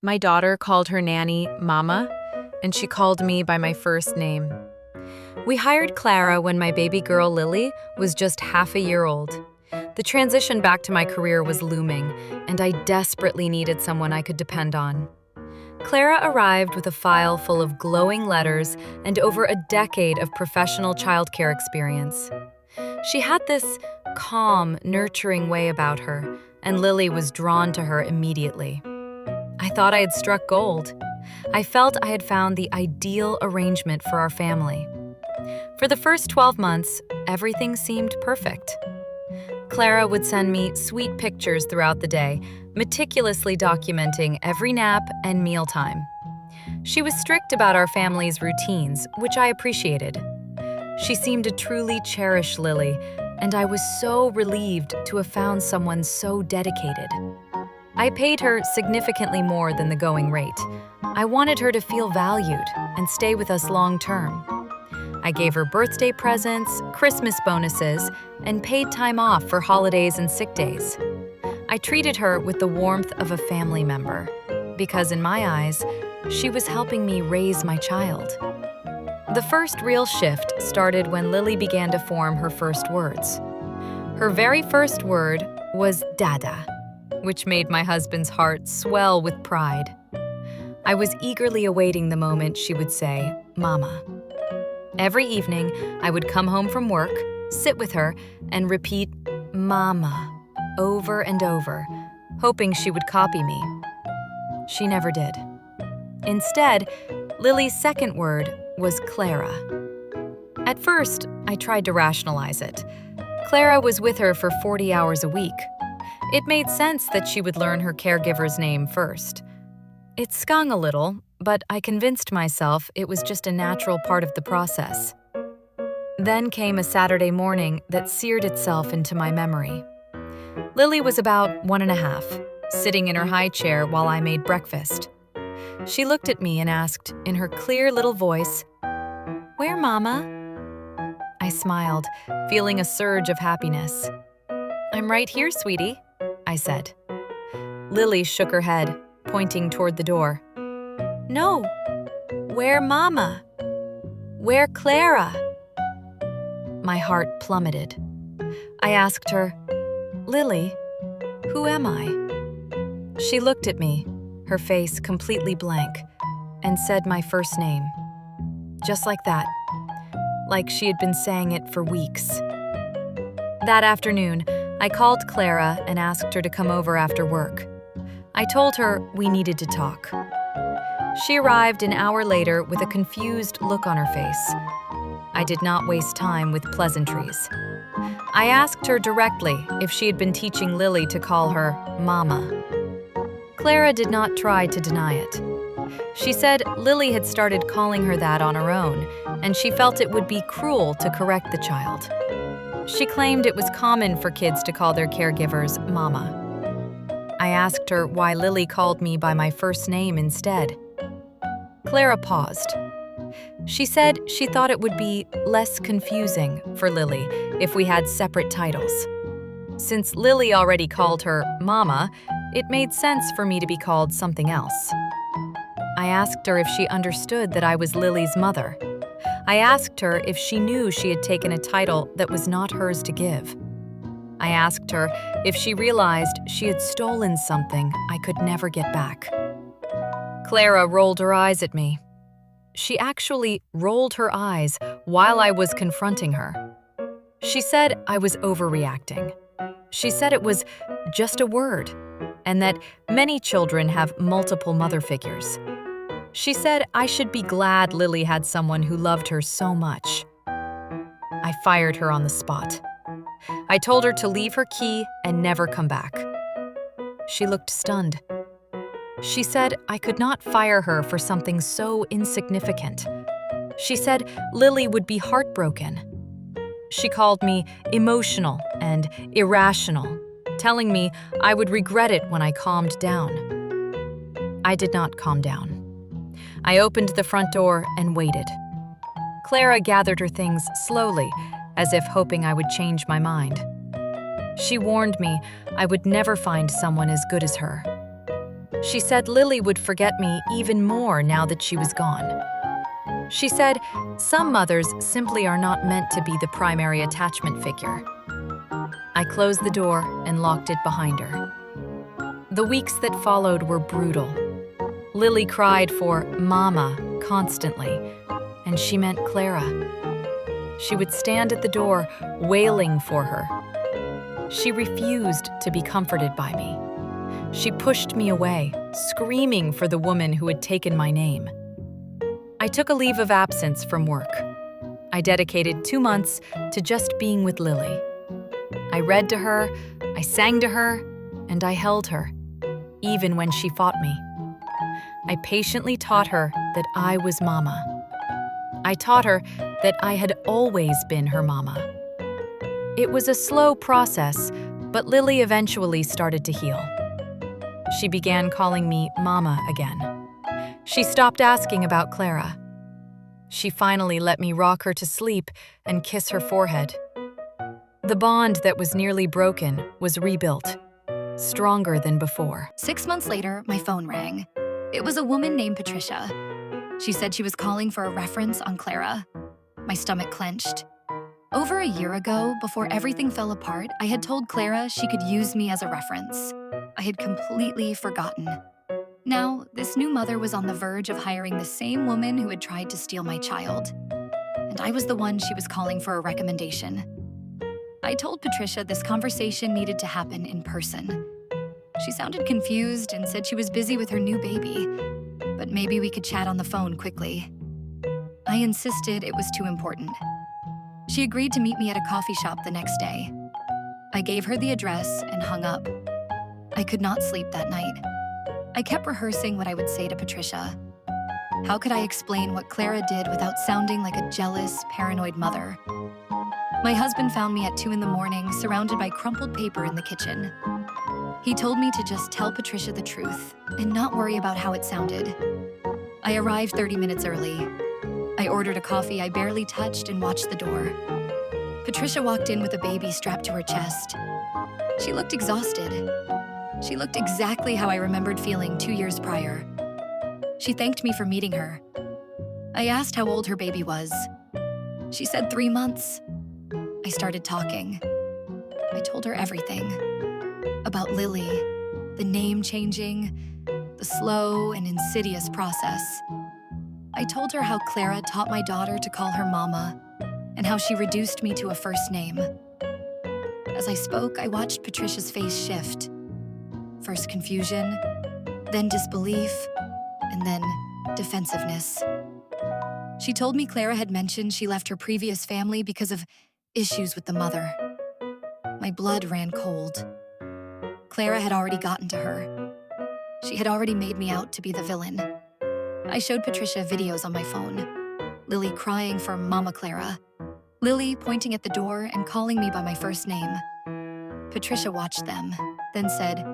My daughter called her nanny Mama, and she called me by my first name. We hired Clara when my baby girl Lily was just half a year old. The transition back to my career was looming, and I desperately needed someone I could depend on. Clara arrived with a file full of glowing letters and over a decade of professional childcare experience. She had this calm, nurturing way about her, and Lily was drawn to her immediately. I thought I had struck gold. I felt I had found the ideal arrangement for our family. For the first 12 months, everything seemed perfect. Clara would send me sweet pictures throughout the day, meticulously documenting every nap and mealtime. She was strict about our family's routines, which I appreciated. She seemed to truly cherish Lily, and I was so relieved to have found someone so dedicated. I paid her significantly more than the going rate. I wanted her to feel valued and stay with us long term. I gave her birthday presents, Christmas bonuses, and paid time off for holidays and sick days. I treated her with the warmth of a family member, because in my eyes, she was helping me raise my child. The first real shift started when Lily began to form her first words. Her very first word was Dada, which made my husband's heart swell with pride. I was eagerly awaiting the moment she would say, Mama. Every evening, I would come home from work, sit with her, and repeat, Mama, over and over, hoping she would copy me. She never did. Instead, Lily's second word was Clara. At first, I tried to rationalize it. Clara was with her for 40 hours a week. It made sense that she would learn her caregiver's name first. It stung a little, but I convinced myself it was just a natural part of the process. Then came a Saturday morning that seared itself into my memory. Lily was about 1.5, sitting in her high chair while I made breakfast. She looked at me and asked, in her clear little voice, Where, Mama? I smiled, feeling a surge of happiness. I'm right here, sweetie, I said. Lily shook her head, pointing toward the door. No, where Mama? Where Clara? My heart plummeted. I asked her, Lily, who am I? She looked at me, her face completely blank, and said my first name. Just like that, like she had been saying it for weeks. That afternoon, I called Clara and asked her to come over after work. I told her we needed to talk. She arrived an hour later with a confused look on her face. I did not waste time with pleasantries. I asked her directly if she had been teaching Lily to call her Mama. Clara did not try to deny it. She said Lily had started calling her that on her own, and she felt it would be cruel to correct the child. She claimed it was common for kids to call their caregivers Mama. I asked her why Lily called me by my first name instead. Clara paused. She said she thought it would be less confusing for Lily if we had separate titles. Since Lily already called her Mama, it made sense for me to be called something else. I asked her if she understood that I was Lily's mother. I asked her if she knew she had taken a title that was not hers to give. I asked her if she realized she had stolen something I could never get back. Clara rolled her eyes at me. She actually rolled her eyes while I was confronting her. She said I was overreacting. She said it was just a word, and that many children have multiple mother figures. She said I should be glad Lily had someone who loved her so much. I fired her on the spot. I told her to leave her key and never come back. She looked stunned. She said I could not fire her for something so insignificant. She said Lily would be heartbroken. She called me emotional and irrational, telling me I would regret it when I calmed down. I did not calm down. I opened the front door and waited. Clara gathered her things slowly, as if hoping I would change my mind. She warned me I would never find someone as good as her. She said Lily would forget me even more now that she was gone. She said some mothers simply are not meant to be the primary attachment figure. I closed the door and locked it behind her. The weeks that followed were brutal. Lily cried for Mama constantly, and she meant Clara. She would stand at the door, wailing for her. She refused to be comforted by me. She pushed me away, screaming for the woman who had taken my name. I took a leave of absence from work. I dedicated 2 months to just being with Lily. I read to her, I sang to her, and I held her, even when she fought me. I patiently taught her that I was Mama. I taught her that I had always been her Mama. It was a slow process, but Lily eventually started to heal. She began calling me Mama again. She stopped asking about Clara. She finally let me rock her to sleep and kiss her forehead. The bond that was nearly broken was rebuilt, stronger than before. 6 months later, my phone rang. It was a woman named Patricia. She said she was calling for a reference on Clara. My stomach clenched. Over a year ago, before everything fell apart, I had told Clara she could use me as a reference. I had completely forgotten. Now, this new mother was on the verge of hiring the same woman who had tried to steal my child. And I was the one she was calling for a recommendation. I told Patricia this conversation needed to happen in person. She sounded confused and said she was busy with her new baby, but maybe we could chat on the phone quickly. I insisted it was too important. She agreed to meet me at a coffee shop the next day. I gave her the address and hung up. I could not sleep that night. I kept rehearsing what I would say to Patricia. How could I explain what Clara did without sounding like a jealous, paranoid mother? My husband found me at 2 a.m, surrounded by crumpled paper in the kitchen. He told me to just tell Patricia the truth and not worry about how it sounded. I arrived 30 minutes early. I ordered a coffee I barely touched and watched the door. Patricia walked in with a baby strapped to her chest. She looked exhausted. She looked exactly how I remembered feeling 2 years prior. She thanked me for meeting her. I asked how old her baby was. She said 3 months. I started talking. I told her everything. About Lily, the name changing, the slow and insidious process. I told her how Clara taught my daughter to call her Mama, and how she reduced me to a first name. As I spoke, I watched Patricia's face shift. First confusion, then disbelief, and then defensiveness. She told me Clara had mentioned she left her previous family because of issues with the mother. My blood ran cold. Clara had already gotten to her. She had already made me out to be the villain. I showed Patricia videos on my phone. Lily crying for Mama Clara. Lily pointing at the door and calling me by my first name. Patricia watched them, then said,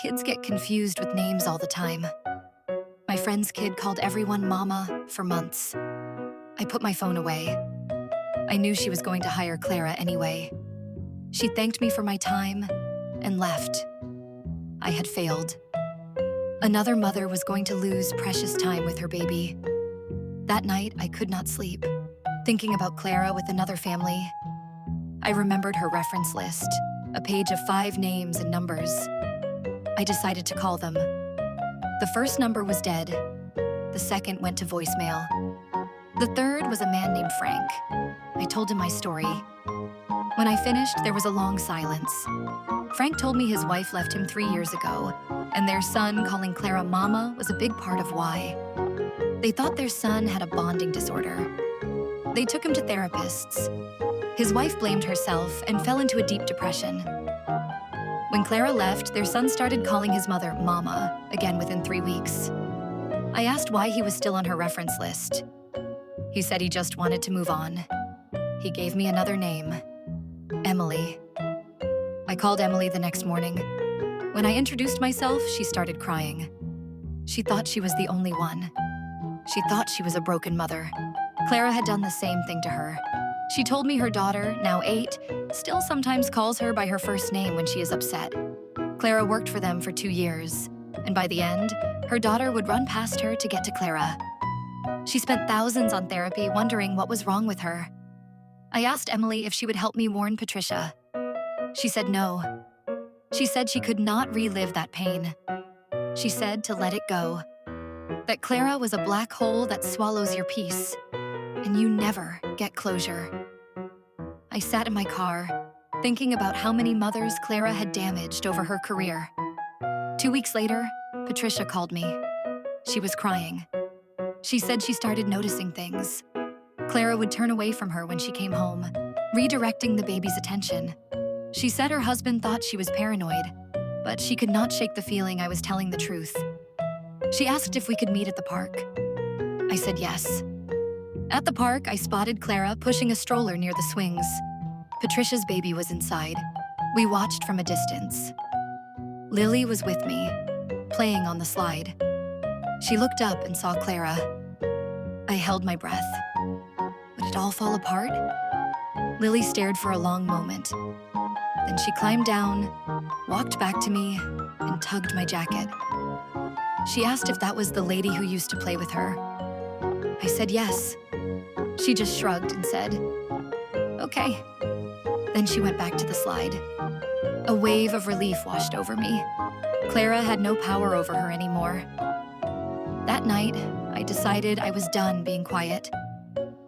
"Kids get confused with names all the time." My friend's kid called everyone Mama for months. I put my phone away. I knew she was going to hire Clara anyway. She thanked me for my time and left. I had failed. Another mother was going to lose precious time with her baby. That night, I could not sleep, thinking about Clara with another family. I remembered her reference list, a page of 5 names and numbers. I decided to call them. The first number was dead. The second went to voicemail. The third was a man named Frank. I told him my story. When I finished, there was a long silence. Frank told me his wife left him 3 years ago, and their son calling Clara Mama was a big part of why. They thought their son had a bonding disorder. They took him to therapists. His wife blamed herself and fell into a deep depression. When Clara left, their son started calling his mother Mama, again within 3 weeks. I asked why he was still on her reference list. He said he just wanted to move on. He gave me another name, Emily. I called Emily the next morning. When I introduced myself, she started crying. She thought she was the only one. She thought she was a broken mother. Clara had done the same thing to her. She told me her daughter, now 8, still sometimes calls her by her first name when she is upset. Clara worked for them for 2 years. and by the end, her daughter would run past her to get to Clara. She spent thousands on therapy wondering what was wrong with her. I asked Emily if she would help me warn Patricia. She said no. She said she could not relive that pain. She said to let it go. That Clara was a black hole that swallows your peace, and you never get closure. I sat in my car, thinking about how many mothers Clara had damaged over her career. 2 weeks later, Patricia called me. She was crying. She said she started noticing things. Clara would turn away from her when she came home, redirecting the baby's attention. She said her husband thought she was paranoid, but she could not shake the feeling I was telling the truth. She asked if we could meet at the park. I said yes. At the park, I spotted Clara pushing a stroller near the swings. Patricia's baby was inside. We watched from a distance. Lily was with me, playing on the slide. She looked up and saw Clara. I held my breath. Would it all fall apart? Lily stared for a long moment. Then she climbed down, walked back to me, and tugged my jacket. She asked if that was the lady who used to play with her. I said yes. She just shrugged and said, "Okay." Then she went back to the slide. A wave of relief washed over me. Clara had no power over her anymore. That night, I decided I was done being quiet.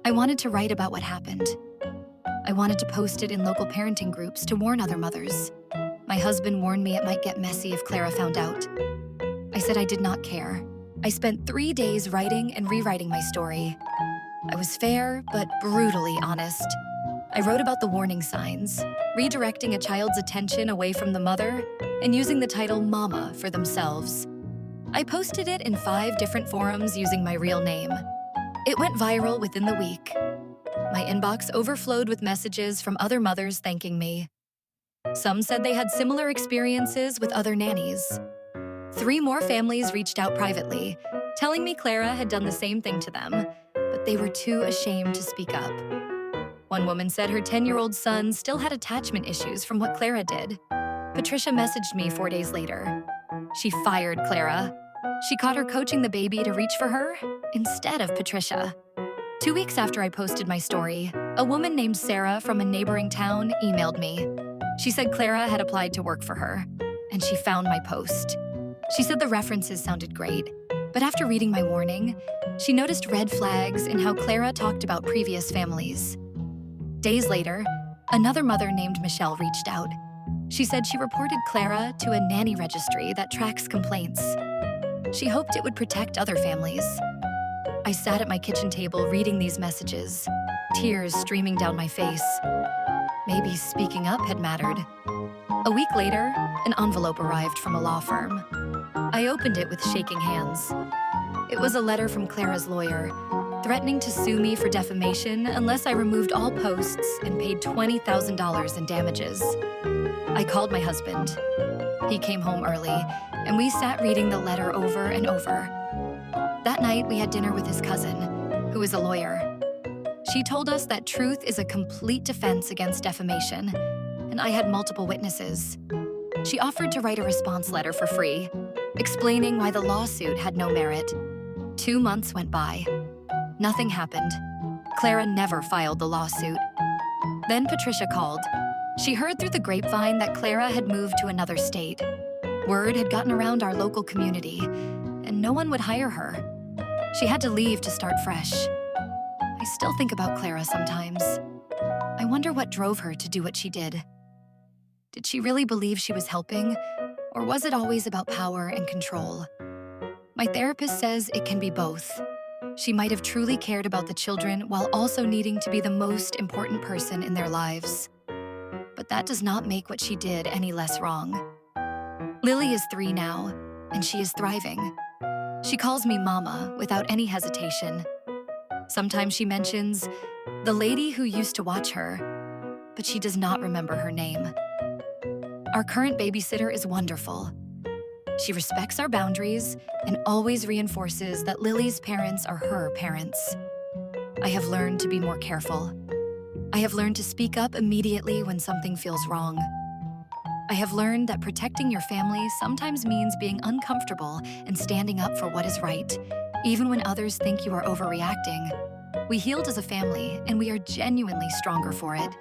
I wanted to write about what happened. I wanted to post it in local parenting groups to warn other mothers. My husband warned me it might get messy if Clara found out. I said I did not care. I spent 3 days writing and rewriting my story. I was fair, but brutally honest. I wrote about the warning signs, redirecting a child's attention away from the mother, and using the title Mama for themselves. I posted it in 5 different forums using my real name. It went viral within the week. My inbox overflowed with messages from other mothers thanking me. Some said they had similar experiences with other nannies. 3 more families reached out privately, telling me Clara had done the same thing to them, but they were too ashamed to speak up. One woman said her 10-year-old son still had attachment issues from what Clara did. Patricia messaged me 4 days later. She fired Clara. She caught her coaching the baby to reach for her instead of Patricia. 2 weeks after I posted my story, a woman named Sarah from a neighboring town emailed me. She said Clara had applied to work for her, and she found my post. She said the references sounded great, but after reading my warning, she noticed red flags in how Clara talked about previous families. Days later, another mother named Michelle reached out. She said she reported Clara to a nanny registry that tracks complaints. She hoped it would protect other families. I sat at my kitchen table reading these messages, tears streaming down my face. Maybe speaking up had mattered. A week later, an envelope arrived from a law firm. I opened it with shaking hands. It was a letter from Clara's lawyer, threatening to sue me for defamation unless I removed all posts and paid $20,000 in damages. I called my husband. He came home early, and we sat reading the letter over and over. That night, we had dinner with his cousin, who is a lawyer. She told us that truth is a complete defense against defamation, and I had multiple witnesses. She offered to write a response letter for free, explaining why the lawsuit had no merit. 2 months went by. Nothing happened. Clara never filed the lawsuit. Then Patricia called. She heard through the grapevine that Clara had moved to another state. Word had gotten around our local community, and no one would hire her. She had to leave to start fresh. I still think about Clara sometimes. I wonder what drove her to do what she did. Did she really believe she was helping, or was it always about power and control? My therapist says it can be both. She might have truly cared about the children while also needing to be the most important person in their lives. But that does not make what she did any less wrong. Lily is 3 now, and she is thriving. She calls me Mama without any hesitation. Sometimes she mentions the lady who used to watch her, but she does not remember her name. Our current babysitter is wonderful. She respects our boundaries and always reinforces that Lily's parents are her parents. I have learned to be more careful. I have learned to speak up immediately when something feels wrong. I have learned that protecting your family sometimes means being uncomfortable and standing up for what is right, even when others think you are overreacting. We healed as a family, and we are genuinely stronger for it.